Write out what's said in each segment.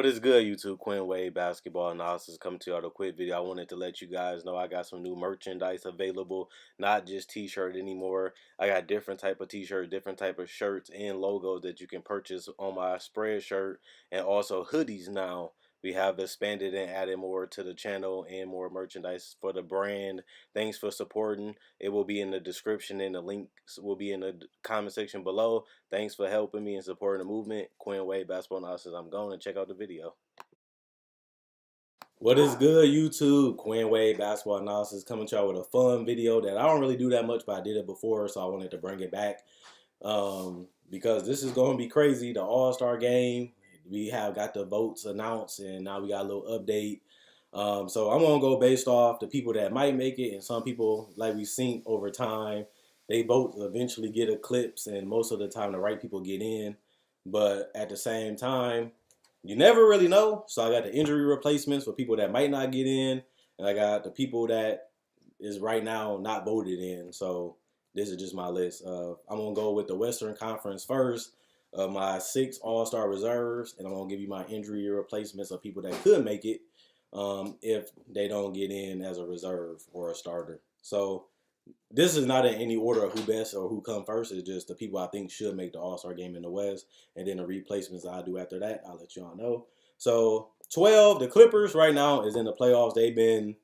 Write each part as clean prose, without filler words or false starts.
is good, YouTube? Quinn Wade Basketball Analysis coming to you with a quick video. I wanted to let you guys know I got some new merchandise available, not just t-shirt anymore. I got different type of t-shirt, different type of shirts and logos that you can purchase on my spread shirt, and also hoodies now. We have expanded and added more to the channel and more merchandise for the brand. Thanks for supporting. It will be in the description and the links will be in the comment section below. Thanks for helping me and supporting the movement. Quinn Wade Basketball Analysis. I'm going to check out the video. What is good, YouTube? Quinn Wade Basketball Analysis coming to y'all with a fun video that I don't really do that much, but I did it before, so I wanted to bring it back because this is going to be crazy. The All-Star game, we have got the votes announced, and now we got a little update. So I'm going to go based off the people that might make it, and some people, like we've seen over time, they vote eventually get eclipsed, and most of the time the right people get in. But at the same time, you never really know. So I got the injury replacements for people that might not get in, and I got the people that is right now not voted in. So this is just my list. I'm going to go with the Western Conference first. My 6 All-Star reserves, and I'm going to give you my injury replacements of people that could make it if they don't get in as a reserve or a starter. So this is not in any order of who best or who come first. It's just the people I think should make the All-Star game in the West. And then the replacements I'll do after that, I'll let y'all know. So 12, the Clippers right now is in the playoffs. They've been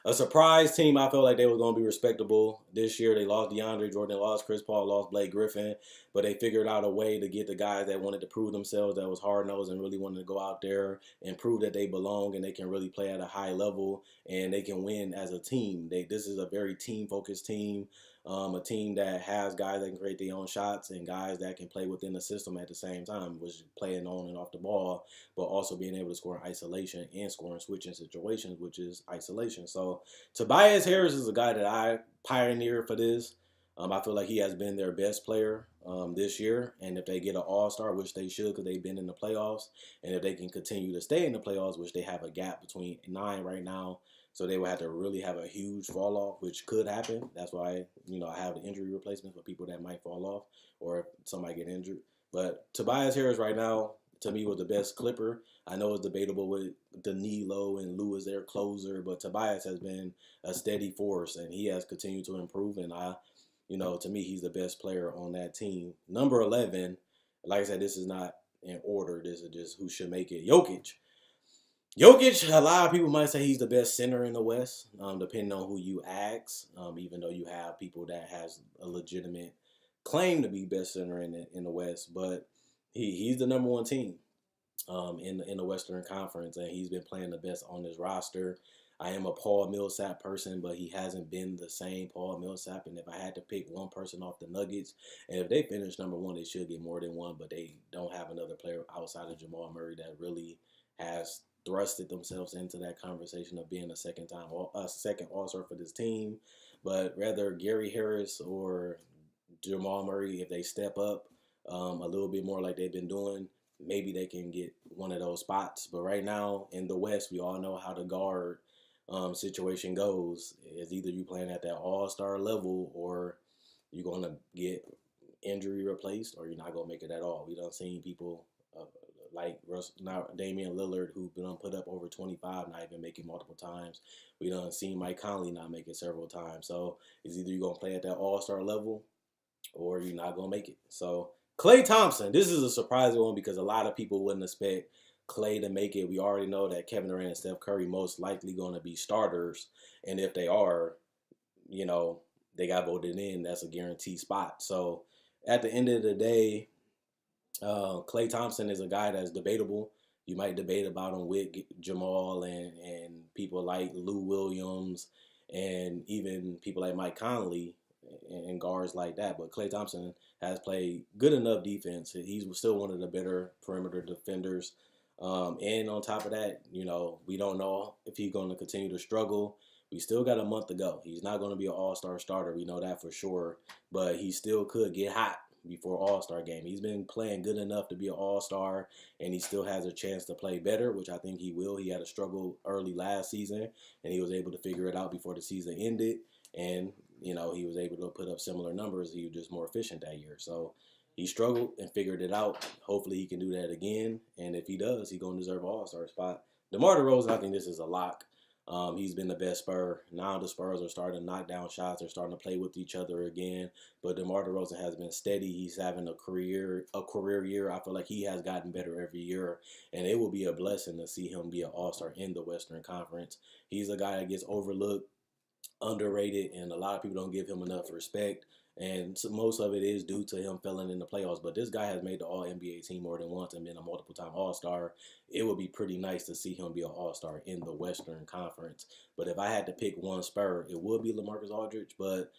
a surprise team. I felt like they were going to be respectable this year. They lost DeAndre Jordan, they lost Chris Paul, lost Blake Griffin, but they figured out a way to get the guys that wanted to prove themselves, that was hard-nosed and really wanted to go out there and prove that they belong and they can really play at a high level and they can win as a team. This is a very team-focused team. A team that has guys that can create their own shots and guys that can play within the system at the same time, which is playing on and off the ball, but also being able to score in isolation and score in switching situations, which is isolation. So Tobias Harris is a guy that I pioneered for this. I feel like he has been their best player this year, and if they get an All-Star, which they should because they've been in the playoffs, and if they can continue to stay in the playoffs, which they have a gap between 9 right now, so they would have to really have a huge fall off, which could happen. That's why, I have the injury replacement for people that might fall off or if somebody get injured. But Tobias Harris right now, to me, was the best Clipper. I know it's debatable with Danilo and Lou as their closer, but Tobias has been a steady force, and he has continued to improve. And to me, he's the best player on that team. Number 11, like I said, this is not in order. This is just who should make it. Jokic, a lot of people might say he's the best center in the West, depending on who you ask, even though you have people that has a legitimate claim to be best center in the West. But he's the number 1 team in the Western Conference, and he's been playing the best on this roster. I am a Paul Millsap person, but he hasn't been the same Paul Millsap. And if I had to pick one person off the Nuggets, and if they finish number 1, they should get more than one, but they don't have another player outside of Jamal Murray that really has thrusted themselves into that conversation of being a second All-Star for this team. But rather Gary Harris or Jamal Murray, if they step up a little bit more like they've been doing, maybe they can get one of those spots. But right now in the West, we all know how the guard situation goes. It's either you playing at that All-Star level or you're going to get injury replaced or you're not going to make it at all. We done seen people like Damian Lillard, who been put up over 25, not even make it multiple times. We done seen Mike Conley not make it several times. So it's either you're going to play at that All-Star level or you're not going to make it. So Klay Thompson, this is a surprising one because a lot of people wouldn't expect Klay to make it. We already know that Kevin Durant and Steph Curry most likely going to be starters. And if they are, they got voted in. That's a guaranteed spot. So at the end of the day, Klay Thompson is a guy that's debatable. You might debate about him with Jamal and people like Lou Williams and even people like Mike Conley and guards like that. But Klay Thompson has played good enough defense. He's still one of the better perimeter defenders. And on top of that, we don't know if he's going to continue to struggle. We still got a month to go. He's not going to be an all-star starter. We know that for sure. But he still could get hot before All-Star game. He's been playing good enough to be an All-Star, and he still has a chance to play better, which I think he will. He had a struggle early last season, and he was able to figure it out before the season ended. And, he was able to put up similar numbers. He was just more efficient that year. So he struggled and figured it out. Hopefully he can do that again. And if he does, he's going to deserve an all-star spot. DeMar DeRozan, I think this is a lock. He's been the best Spur. Now the Spurs are starting to knock down shots. They're starting to play with each other again. But DeMar DeRozan has been steady. He's having a career year. I feel like he has gotten better every year. And it will be a blessing to see him be an all-star in the Western Conference. He's a guy that gets overlooked, underrated, and a lot of people don't give him enough respect. And so most of it is due to him failing in the playoffs. But this guy has made the All-NBA team more than once and been a multiple-time All-Star. It would be pretty nice to see him be an All-Star in the Western Conference. But if I had to pick one Spur, it would be LaMarcus Aldridge. But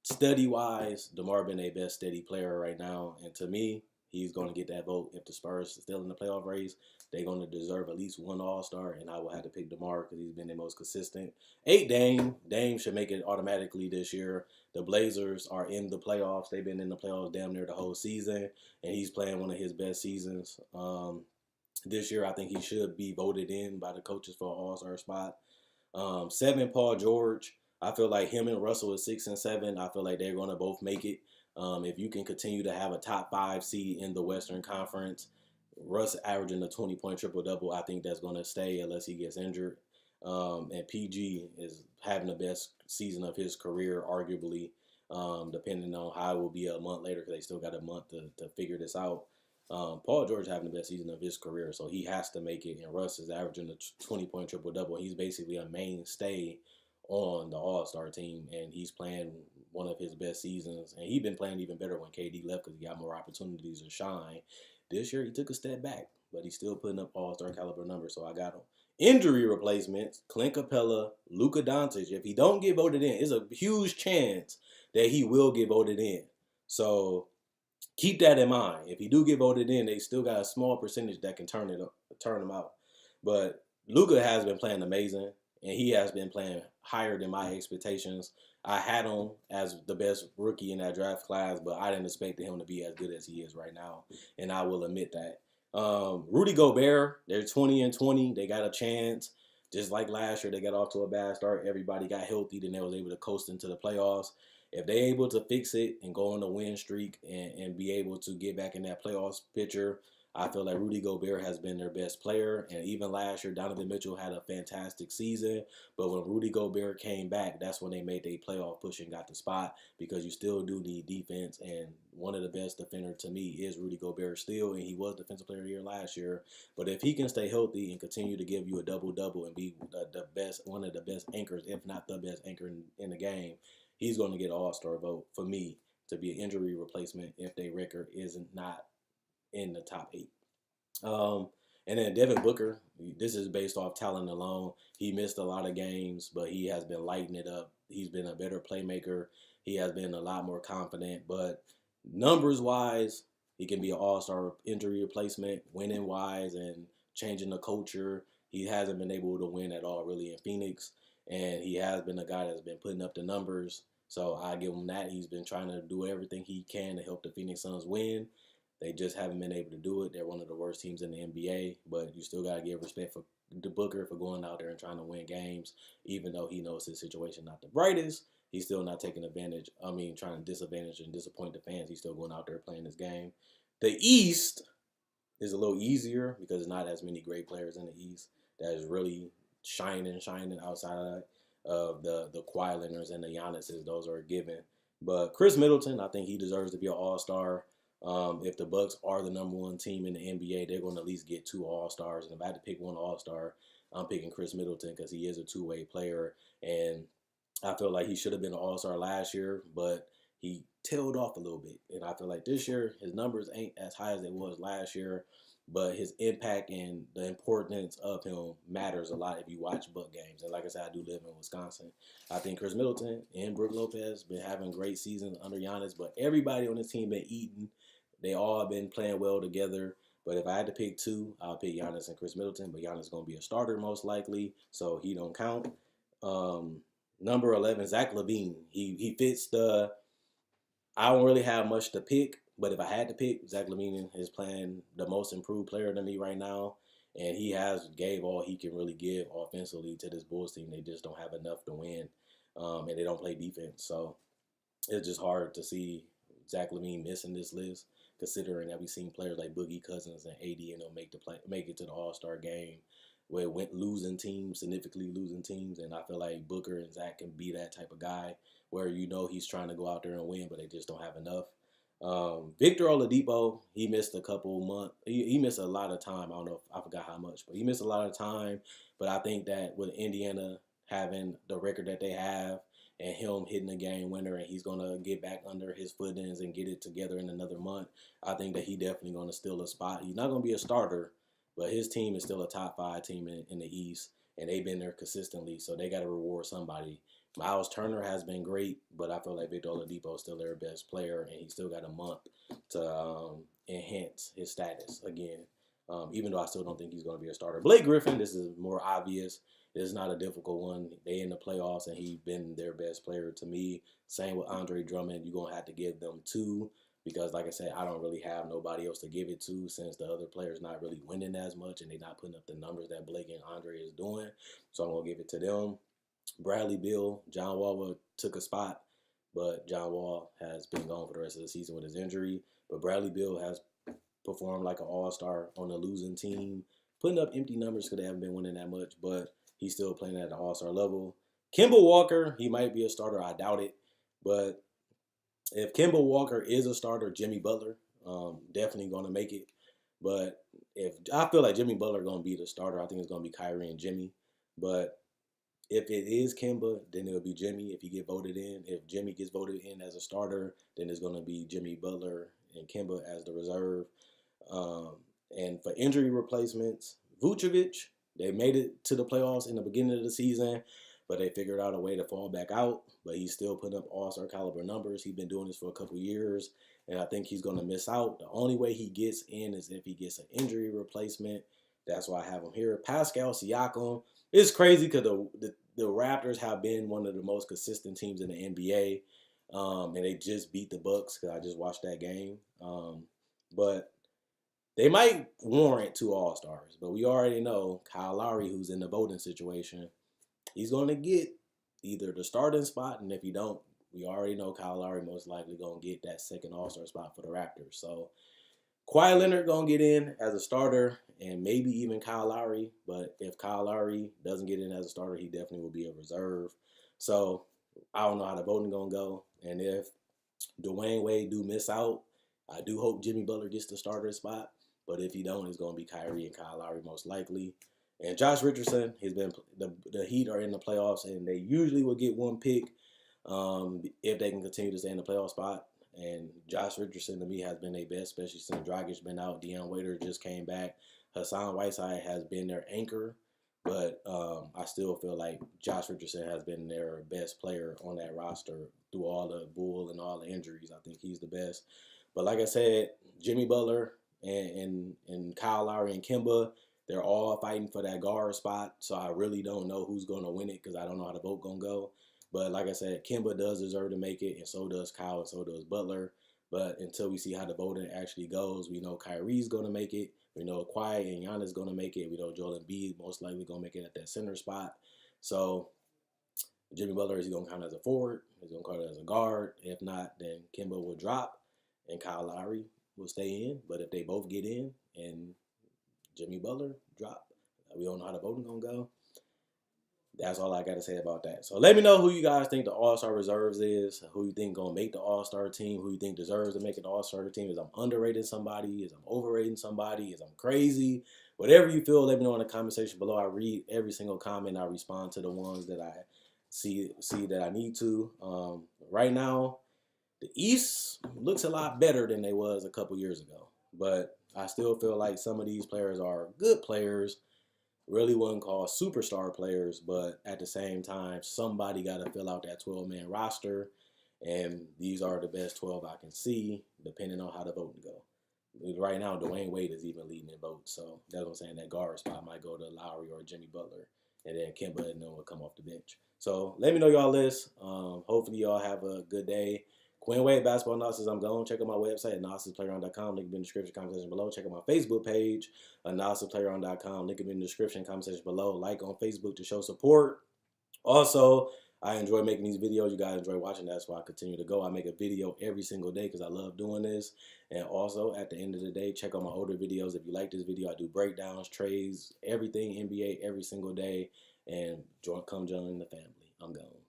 steady-wise, DeMar been a best steady player right now. And to me, he's going to get that vote. If the Spurs are still in the playoff race, they're going to deserve at least one All-Star, and I will have to pick DeMar because he's been the most consistent. 8, Dame. Dame should make it automatically this year. The Blazers are in the playoffs. They've been in the playoffs damn near the whole season, and he's playing one of his best seasons. This year, I think he should be voted in by the coaches for an All-Star spot. 7, Paul George. I feel like him and Russell is 6 and 7. I feel like they're going to both make it. If you can continue to have a top 5 seed in the Western Conference, Russ averaging a 20-point triple-double, I think that's going to stay unless he gets injured. And PG is having the best season of his career, arguably, depending on how it will be a month later because they still got a month to figure this out. Paul George having the best season of his career, so he has to make it. And Russ is averaging a 20-point triple-double. He's basically a mainstay on the All-Star team, and he's playing one of his best seasons. And he's been playing even better when KD left because he got more opportunities to shine. This year, he took a step back, but he's still putting up All-Star caliber numbers, so I got him. Injury replacements, Clint Capella, Luka Doncic. If he don't get voted in, it's a huge chance that he will get voted in. So keep that in mind. If he do get voted in, they still got a small percentage that can turn him out. But Luka has been playing amazing, and he has been playing higher than my expectations. I had him as the best rookie in that draft class, but I didn't expect him to be as good as he is right now, and I will admit that. Rudy Gobert, they're 20 and 20. They got a chance. Just like last year, they got off to a bad start. Everybody got healthy, then they was able to coast into the playoffs. If they're able to fix it and go on a win streak and be able to get back in that playoffs picture, I feel like Rudy Gobert has been their best player. And even last year, Donovan Mitchell had a fantastic season. But when Rudy Gobert came back, that's when they made their playoff push and got the spot because you still do need defense. And one of the best defenders to me is Rudy Gobert still. And he was Defensive Player of the Year last year. But if he can stay healthy and continue to give you a double-double and be the best, one of the best anchors, if not the best anchor in the game, he's going to get an All-Star vote for me to be an injury replacement if their record is not in the top 8. And then Devin Booker, this is based off talent alone. He missed a lot of games, but he has been lighting it up. He's been a better playmaker. He has been a lot more confident. But numbers-wise, he can be an all-star injury replacement. Winning-wise and changing the culture, he hasn't been able to win at all really in Phoenix. And he has been a guy that's been putting up the numbers. So I give him that. He's been trying to do everything he can to help the Phoenix Suns win. They just haven't been able to do it. They're one of the worst teams in the NBA, but you still got to give respect for the Booker for going out there and trying to win games, even though he knows his situation not the brightest. He's still not taking advantage. Trying to disadvantage and disappoint the fans. He's still going out there playing this game. The East is a little easier because there's not as many great players in the East that is really shining outside of the Kawhi Leonards and the Giannis's. Those are a given. But Chris Middleton, I think he deserves to be an all-star. If the Bucks are the number 1 team in the NBA, they're going to at least get 2 All-Stars. And if I had to pick one All-Star, I'm picking Chris Middleton because he is a two-way player. And I feel like he should have been an All-Star last year, but he tailed off a little bit. And I feel like this year, his numbers ain't as high as they was last year, but his impact and the importance of him matters a lot if you watch Buck games. And like I said, I do live in Wisconsin. I think Chris Middleton and Brook Lopez been having great seasons under Giannis, but everybody on this team been eating. They all been playing well together. But if I had to pick 2, I'll pick Giannis and Chris Middleton. But Giannis is going to be a starter most likely, so he don't count. Number 11, Zach LaVine. He fits the – I don't really have much to pick. But if I had to pick, Zach LaVine is playing the most improved player to me right now. And he has gave all he can really give offensively to this Bulls team. They just don't have enough to win. And they don't play defense. So it's just hard to see Zach LaVine missing this list, considering that we've seen players like Boogie Cousins and AD and them make it to the All-Star game where it went losing teams, significantly losing teams, and I feel like Booker and Zach can be that type of guy where he's trying to go out there and win, but they just don't have enough. Victor Oladipo, he missed a couple months. He missed a lot of time. I don't know if I forgot how much, but he missed a lot of time. But I think that with Indiana having the record that they have and him hitting a game winner and he's going to get back under his footings and get it together in another month, I think that he definitely going to steal a spot. He's not going to be a starter, but his team is still a top 5 team in the East, and they've been there consistently, so they got to reward somebody. Miles Turner has been great, but I feel like Victor Oladipo is still their best player, and he still got a month to enhance his status again, even though I still don't think he's going to be a starter. Blake Griffin, this is more obvious. This is not a difficult one. They in the playoffs, and he's been their best player to me. Same with Andre Drummond. You're going to have to give them 2 because, like I said, I don't really have nobody else to give it to since the other players not really winning as much, and they're not putting up the numbers that Blake and Andre is doing. So I'm going to give it to them. Bradley Beal, John Wall took a spot, but John Wall has been gone for the rest of the season with his injury. But Bradley Beal has performed like an all-star on a losing team, putting up empty numbers because they haven't been winning that much, but he's still playing at the all-star level. Kemba Walker, he might be a starter. I doubt it. But if Kemba Walker is a starter, Jimmy Butler, definitely going to make it. But if I feel like Jimmy Butler going to be the starter, I think it's going to be Kyrie and Jimmy. But if it is Kemba, then it'll be Jimmy if he get voted in. If Jimmy gets voted in as a starter, then it's going to be Jimmy Butler and Kemba as the reserve. And for injury replacements, Vucevic, they made it to the playoffs in the beginning of the season, but they figured out a way to fall back out. But he's still putting up all-star caliber numbers. He's been doing this for a couple years, and I think he's going to miss out. The only way he gets in is if he gets an injury replacement. That's why I have him here. Pascal Siakam. It's crazy because the Raptors have been one of the most consistent teams in the NBA, and they just beat the Bucks because I just watched that game. But they might warrant 2 All-Stars, but we already know Kyle Lowry, who's in the voting situation, he's going to get either the starting spot, and if he don't, we already know Kyle Lowry most likely going to get that second All-Star spot for the Raptors. So Kawhi Leonard going to get in as a starter, and maybe even Kyle Lowry. But if Kyle Lowry doesn't get in as a starter, he definitely will be a reserve. So I don't know how the voting going to go. And if Dwayne Wade do miss out, I do hope Jimmy Butler gets the starter spot. But if he don't, it's going to be Kyrie and Kyle Lowry most likely. And Josh Richardson, he's been the Heat are in the playoffs, and they usually will get 1 pick if they can continue to stay in the playoff spot. And Josh Richardson, to me, has been their best, especially since Dragic's been out. Deion Waiters just came back. Hassan Whiteside has been their anchor. But I still feel like Josh Richardson has been their best player on that roster through all the bull and all the injuries. I think he's the best. But like I said, Jimmy Butler and Kyle Lowry and Kemba, they're all fighting for that guard spot. So I really don't know who's going to win it because I don't know how the vote going to go. But like I said, Kemba does deserve to make it, and so does Kyle, and so does Butler. But until we see how the voting actually goes, we know Kyrie's going to make it. We know Kawhi and Giannis going to make it. We know Joel Embiid most likely going to make it at that center spot. So Jimmy Butler, is he going to count as a forward? He's going to count as a guard. If not, then Kemba will drop, and Kyle Lowry will stay in. But if they both get in and Jimmy Butler drop, we don't know how the voting going to go. That's all I got to say about that. So let me know who you guys think the All-Star reserves is, who you think going to make the All-Star team, who you think deserves to make it the All-Star team. Is I'm underrating somebody? Is I'm overrating somebody? Is I'm crazy? Whatever you feel, let me know in the comment section below. I read every single comment. I respond to the ones that I see that I need to. Right now, the East looks a lot better than they was a couple years ago. But I still feel like some of these players are good players. Really wouldn't call superstar players, but at the same time, somebody got to fill out that 12-man roster, and these are the best 12 I can see, depending on how the voting go. Right now, Dwayne Wade is even leading in votes, so that's what I'm saying. That guard spot might go to Lowry or Jimmy Butler, and then Kemba and them will come off the bench. So let me know y'all list. Hopefully y'all have a good day. Quinn Wade Basketball Analysis, I'm going. Check out my website, analysisplayground.com. Link in the description, comment section below. Check out my Facebook page, analysisplayground.com. Link in the description, comment section below. Like on Facebook to show support. Also, I enjoy making these videos. You guys enjoy watching. That's why I continue to go. I make a video every single day because I love doing this. And also, at the end of the day, check out my older videos. If you like this video, I do breakdowns, trades, everything NBA every single day. And come join the family. I'm gone.